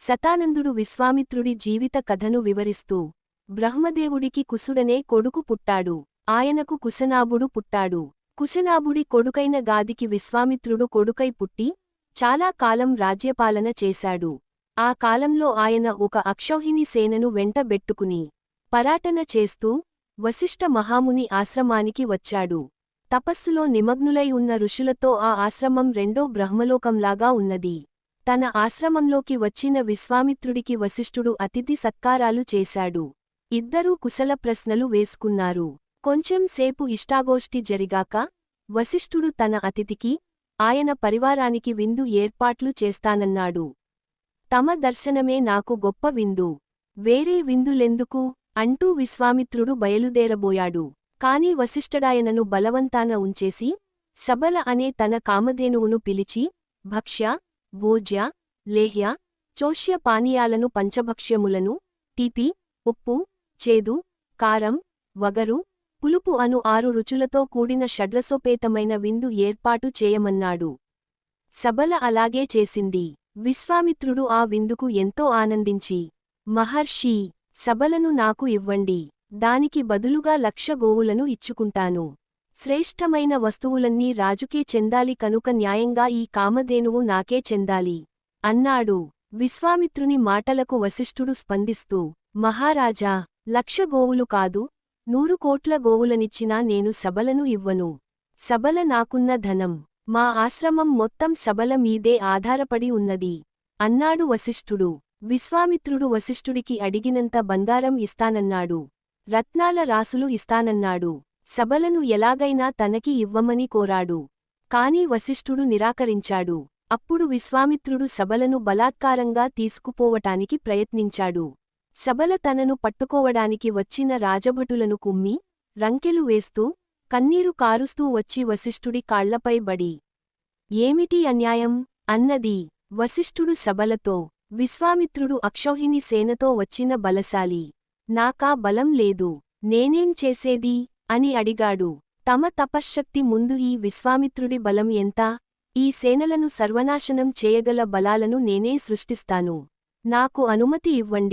శతానందుడు విశ్వామిత్రుడి జీవిత కథను వివరిస్తూ, బ్రహ్మదేవుడికి కుసుడనే కొడుకు పుట్టాడు. ఆయనకు కుశనాభుడు పుట్టాడు. కుశనాభుడి కొడుకైన గాదికి విశ్వామిత్రుడు కొడుకై పుట్టి, చాలా కాలం రాజ్యపాలన చేశాడు. ఆ కాలంలో ఆయన ఒక అక్షౌహిణి సేనను వెంటబెట్టుకుని పరాటన చేస్తూ వశిష్ఠ మహాముని ఆశ్రమానికి వచ్చాడు. తపస్సులో నిమగ్నులై ఉన్న ఋషులతో ఆ ఆశ్రమం రెండో బ్రహ్మలోకంలాగా ఉన్నది. తన ఆశ్రమంలోకి వచ్చిన విశ్వామిత్రుడికి వశిష్ఠుడు అతిథి సత్కారాలు చేశాడు. ఇద్దరూ కుశల ప్రశ్నలు వేసుకున్నారు. కొంచెం సేపు ఇష్టాగోష్ఠి జరిగాక వశిష్ఠుడు తన అతిథికి, ఆయన పరివారానికి విందు ఏర్పాట్లు చేస్తానన్నాడు. తమ దర్శనమే నాకు గొప్ప విందు. వేరే విందులెందుకు అంటూ విశ్వామిత్రుడు బయలుదేరబోయాడు. కాని వశిష్ఠుడాయనను బలవంతాన ఉంచేసి, సబల అనే తన కామధేనువును పిలిచి, భక్ష్య, భోజ్య, లేహ్య, చోష్య పానీయాలను పంచభక్ష్యములను, తీపి, ఉప్పు, చేదు, కారం, వగరు, పులుపు అను 6 రుచులతో కూడిన షడ్రసోపేతమైన విందు ఏర్పాటు చేయమన్నాడు. సబల అలాగే చేసింది. విశ్వామిత్రుడు ఆ విందుకు ఎంతో ఆనందించి, మహర్షీ, సబలను నాకు ఇవ్వండి. దానికి బదులుగా 1,00,000 గోవులను ఇచ్చుకుంటాను. శ్రేష్ఠమైన వస్తువులన్నీ రాజుకే చెందాలి కనుక న్యాయంగా ఈ కామధేనువు నాకే చెందాలి అన్నాడు. విశ్వామిత్రుని మాటలకు వశిష్ఠుడు స్పందిస్తూ, మహారాజా, 1,00,000 గోవులు కాదు, 100 కోట్ల గోవులనిచ్చినా నేను సబలను ఇవ్వను. సబల నాకున్న ధనం. మా ఆశ్రమం మొత్తం సబల మీదే ఆధారపడి ఉన్నది అన్నాడు వశిష్ఠుడు. విశ్వామిత్రుడు వశిష్ఠుడికి అడిగినంత బంగారం ఇస్తానన్నాడు. రత్నాల రాసులు ఇస్తానన్నాడు. సబలను ఎలాగైనా తనకి ఇవ్వమని కోరాడు. కాని వశిష్ఠుడు నిరాకరించాడు. అప్పుడు విశ్వామిత్రుడు సబలను బలాత్కారంగా తీసుకుపోవటానికి ప్రయత్నించాడు. సబల తనను పట్టుకోవడానికి వచ్చిన రాజభటులను కుమ్మి, రంకెలు వేస్తూ, కన్నీరు కారుస్తూ వచ్చి వశిష్ఠుడి కాళ్లపై బడి, ఏమిటి అన్యాయం అన్నది. వశిష్ఠుడు సబలతో, విశ్వామిత్రుడు అక్షౌహిణి సేనతో వచ్చిన బలశాలి. నాకా బలం లేదు. నేనేం చేసేది అని అడిగాడు. తమ తపశ్శక్తి ముందు ఈ విశ్వామిత్రుడి బలం ఎంత? ఈ సేనలను సర్వనాశనం చేయగల బలాలను నేనే సృష్టిస్తాను. నాకు అనుమతి ఇవ్వండి.